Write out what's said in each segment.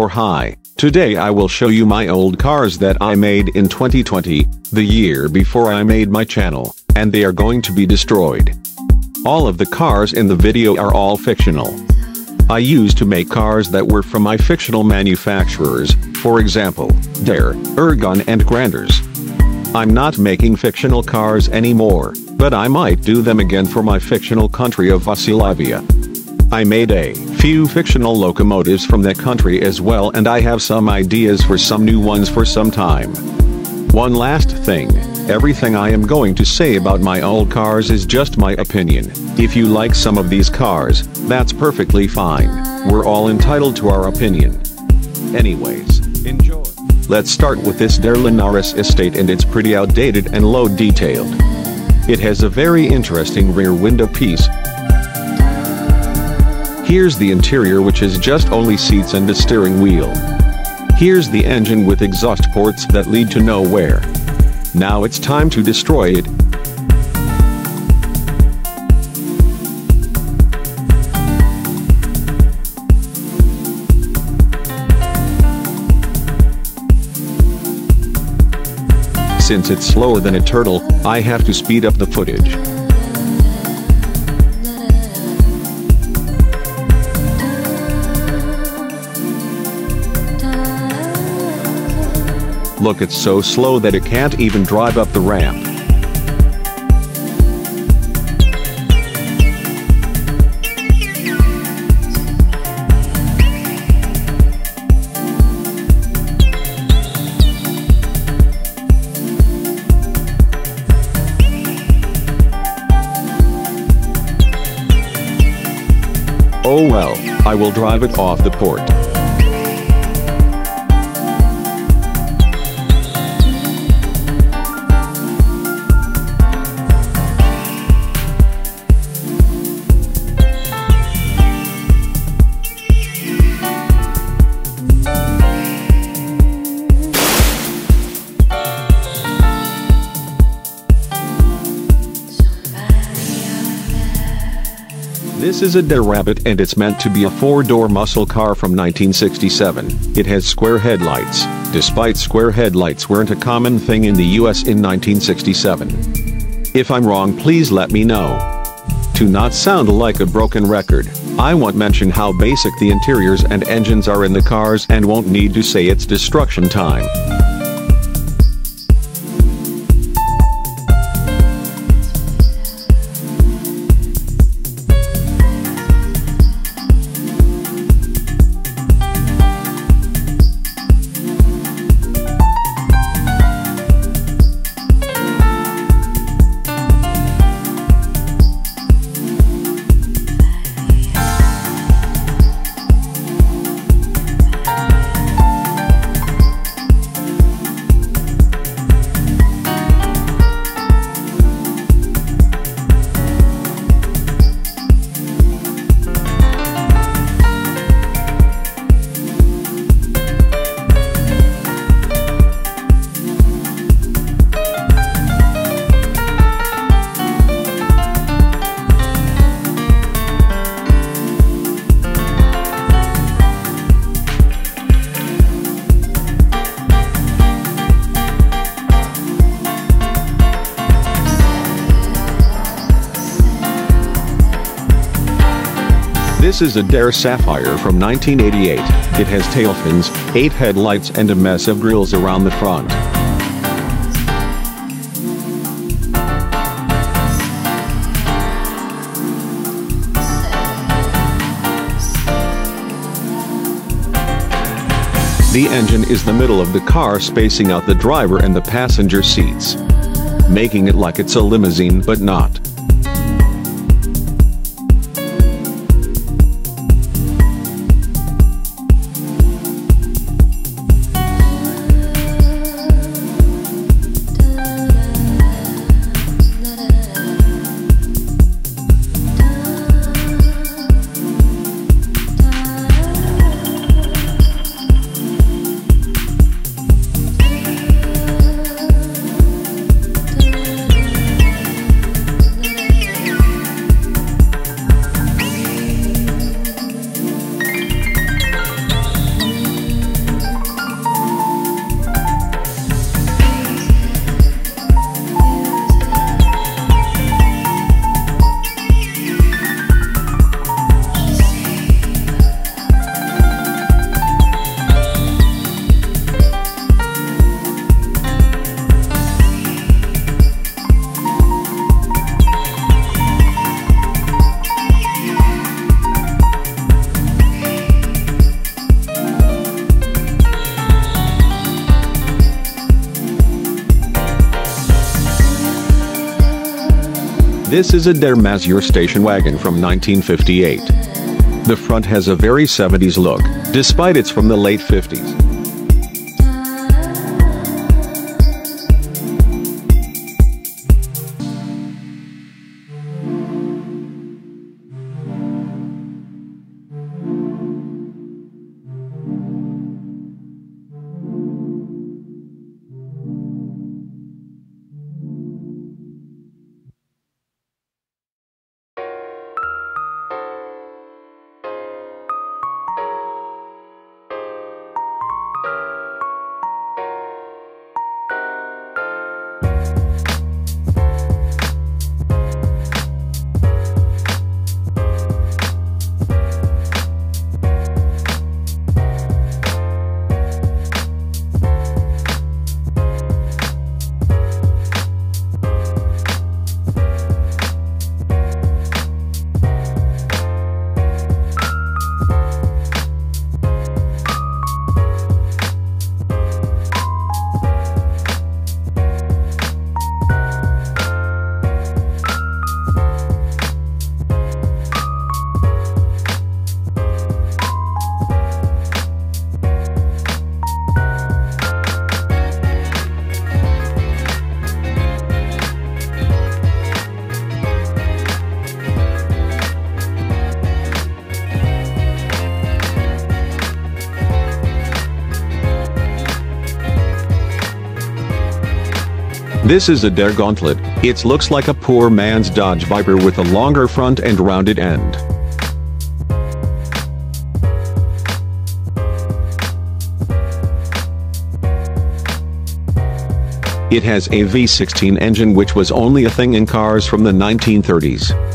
or hi. Today I will show you my old cars that I made in 2020, the year before I made my channel, and they are going to be destroyed. All of the cars in the video are all fictional. I used to make cars that were from my fictional manufacturers, for example, DLR, Ergon and Granada. I'm not making fictional cars anymore, but I might do them again for my fictional country of Yugoslavia. I made a few fictional locomotives from that country as well, and I have some ideas for some new ones for some time. One last thing, everything I am going to say about my old cars is just my opinion. If you like some of these cars, that's perfectly fine. We're all entitled to our opinion. Anyways, enjoy. Let's start with this Derlin RS Estate, and it's pretty outdated and low detailed. It has a very interesting rear window piece. Here's the interior, which is just only seats and a steering wheel. Here's the engine with exhaust ports that lead to nowhere. Now it's time to destroy it. Since it's slower than a turtle, I have to speed up the footage. Look, it's so slow that it can't even drive up the ramp. Oh well, I will drive it off the port. This is a DLR Rabbit, and it's meant to be a 4-door muscle car from 1967. It has square headlights, despite square headlights weren't a common thing in the US in 1967. If I'm wrong, please let me know. To not sound like a broken record, I won't mention how basic the interiors and engines are in the cars, and won't need to say it's destruction time. This is a DLR Sapphire from 1988. It has tail fins, 8 headlights and a mess of grills around the front. The engine is the middle of the car, spacing out the driver and the passenger seats, making it like it's a limousine but not. This is a Der Mazure station wagon from 1958. The front has a very 70s look, despite it's from the late 50s. This is a Der Gauntlet. It looks like a poor man's Dodge Viper with a longer front and rounded end. It has a V16 engine, which was only a thing in cars from the 1930s.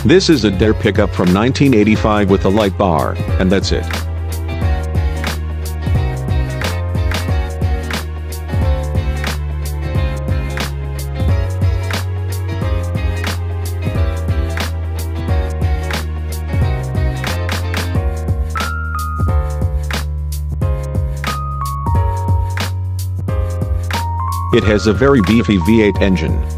This is a Der pickup from 1985 with a light bar, and that's it. It has a very beefy V8 engine.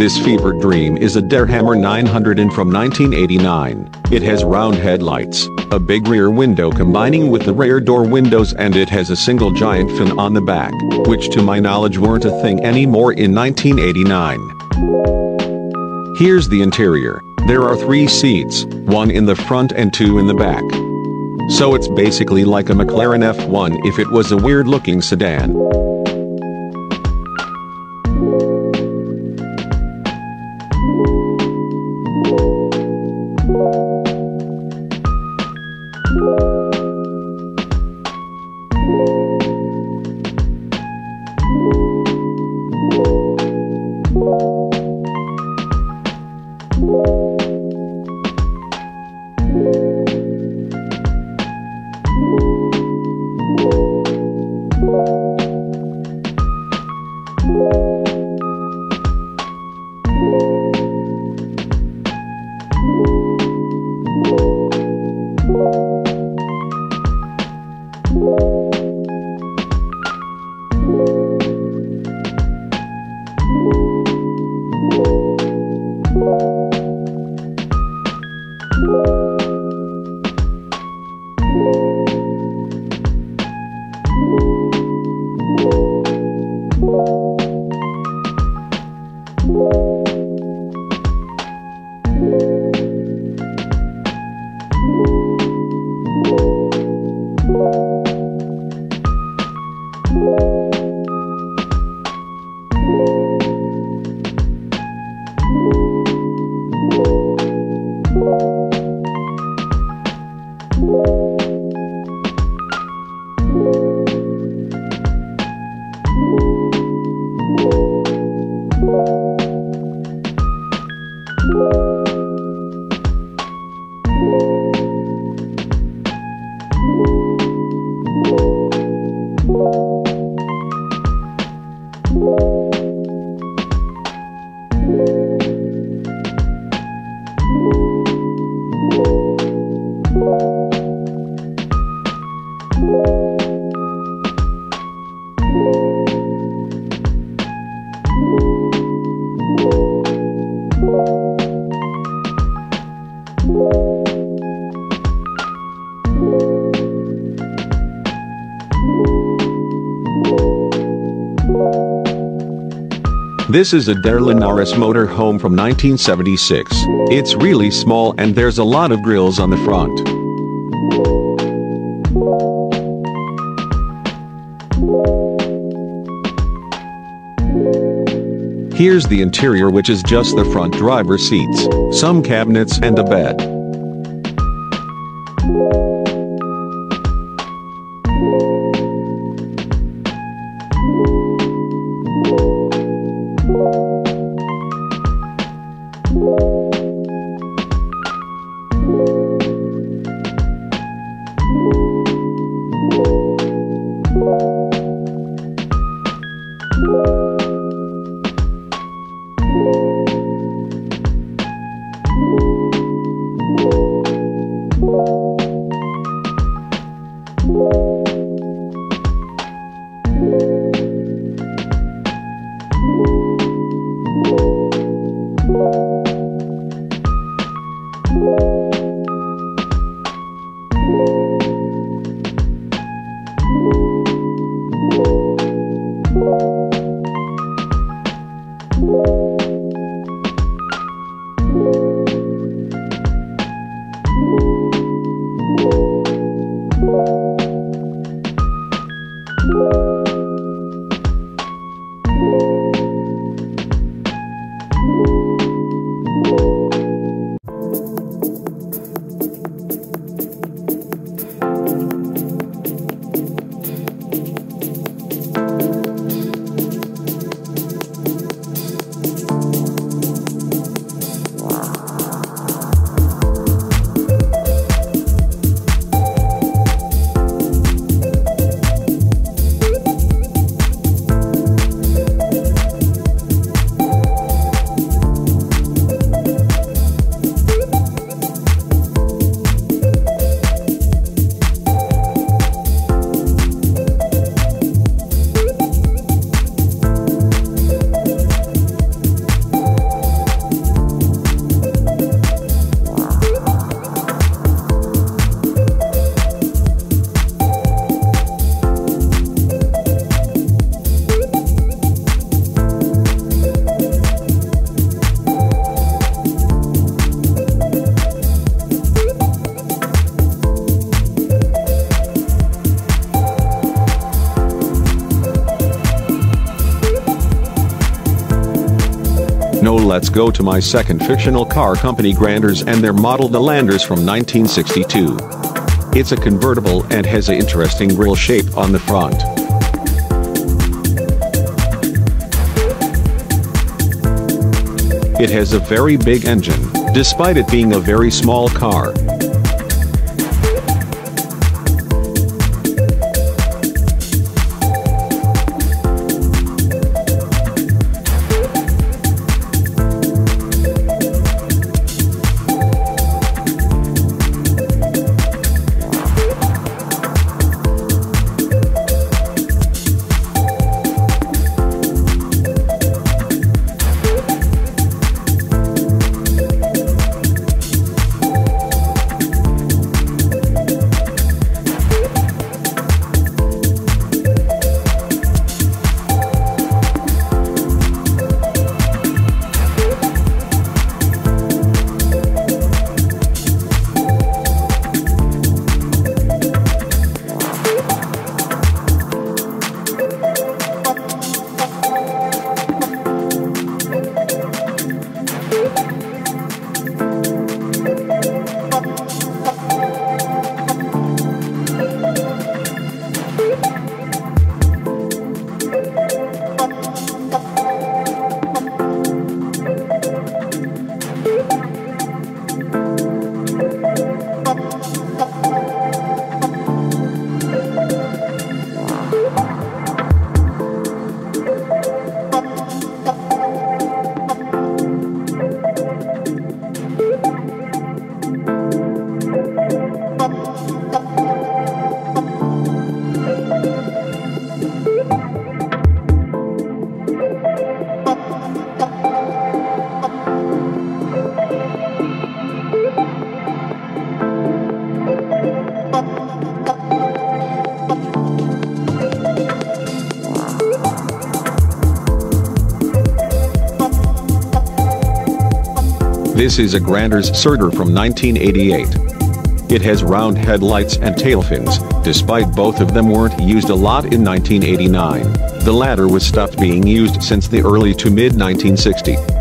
This fever dream is a Derhammer 900 and from 1989. It has round headlights, a big rear window combining with the rear door windows, and it has a single giant fin on the back, which to my knowledge weren't a thing anymore in 1989. Here's the interior. There are 3 seats, 1 in the front and 2 in the back. So it's basically like a McLaren F1 if it was a weird-looking sedan. This is a Derlin RS motorhome from 1976. It's really small and there's a lot of grills on the front. Here's the interior, which is just the front driver seats, some cabinets and a bed. No, let's go to my second fictional car company, Granders, and their model the Landers from 1962. It's a convertible and has an interesting grille shape on the front. It has a very big engine, despite it being a very small car. This is a Granders Surder from 1988. It has round headlights and tail fins, despite both of them weren't used a lot in 1989. The latter was stopped being used since the early to mid-1960s.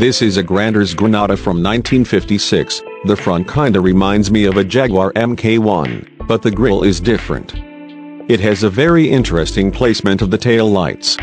This is a Granders Gronada from 1956. The front kinda reminds me of a Jaguar MK1, but the grille is different. It has a very interesting placement of the tail lights.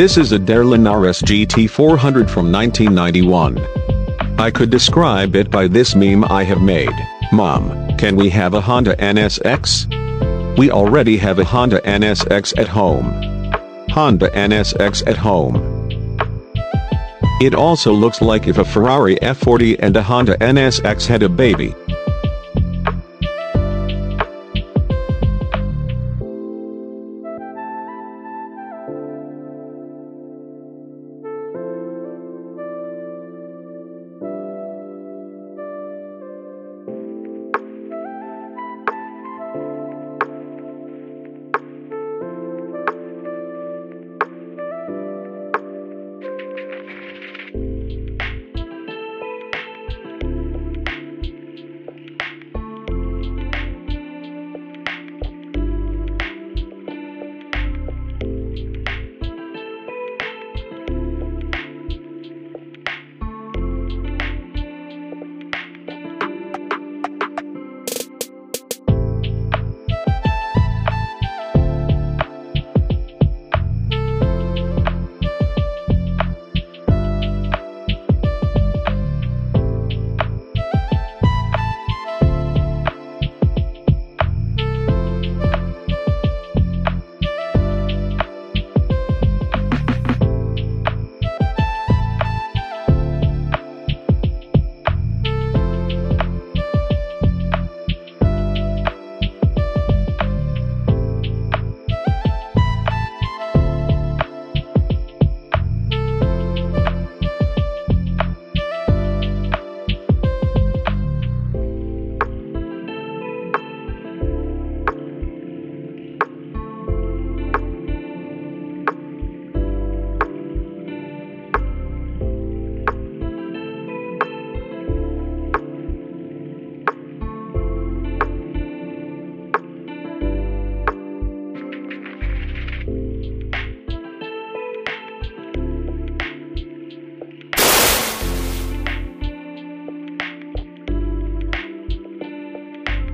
This is a Derlin RS GT 400 from 1991. I could describe it by this meme I have made. Mom, can we have a Honda NSX? We already have a Honda NSX at home. Honda NSX at home. It also looks like if a Ferrari F40 and a Honda NSX had a baby.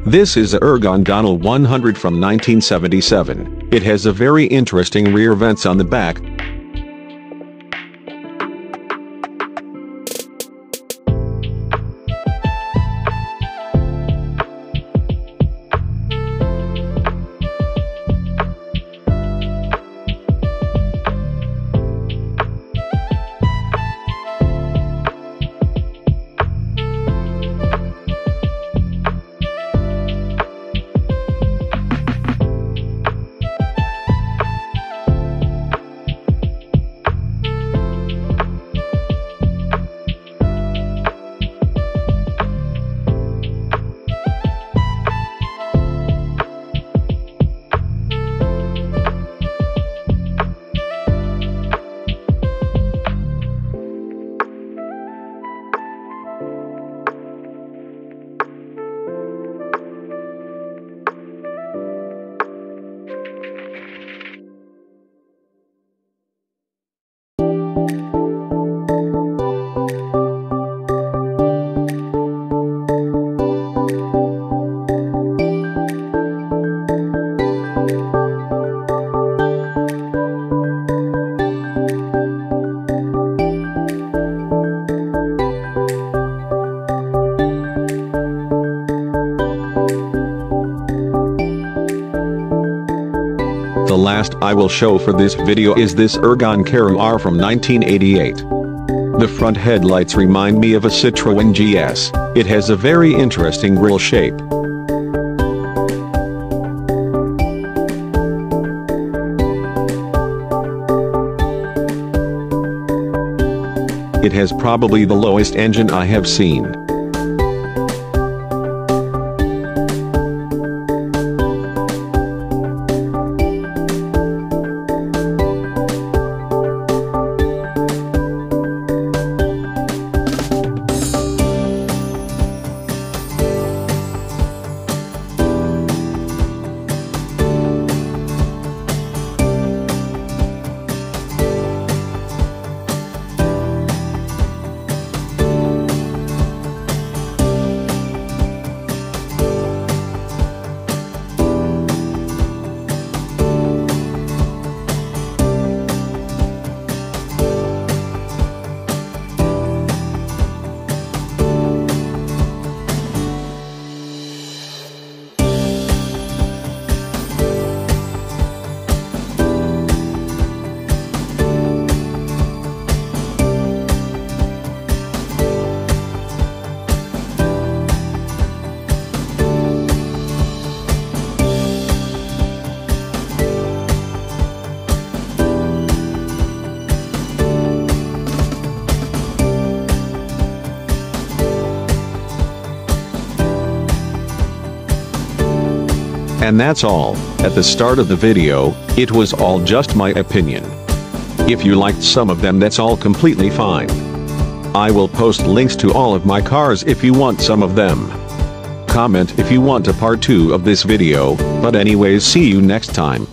This is a Ergon Donole 100 from 1977. It has a very interesting rear vents on the back. The last I will show for this video is this Ergon Caru R from 1988. The front headlights remind me of a Citroen GS. It has a very interesting grille shape. It has probably the lowest engine I have seen. And that's all. At the start of the video, it was all just my opinion. If you liked some of them, that's all completely fine. I will post links to all of my cars if you want some of them. Comment if you want a part 2 of this video, but anyways, see you next time.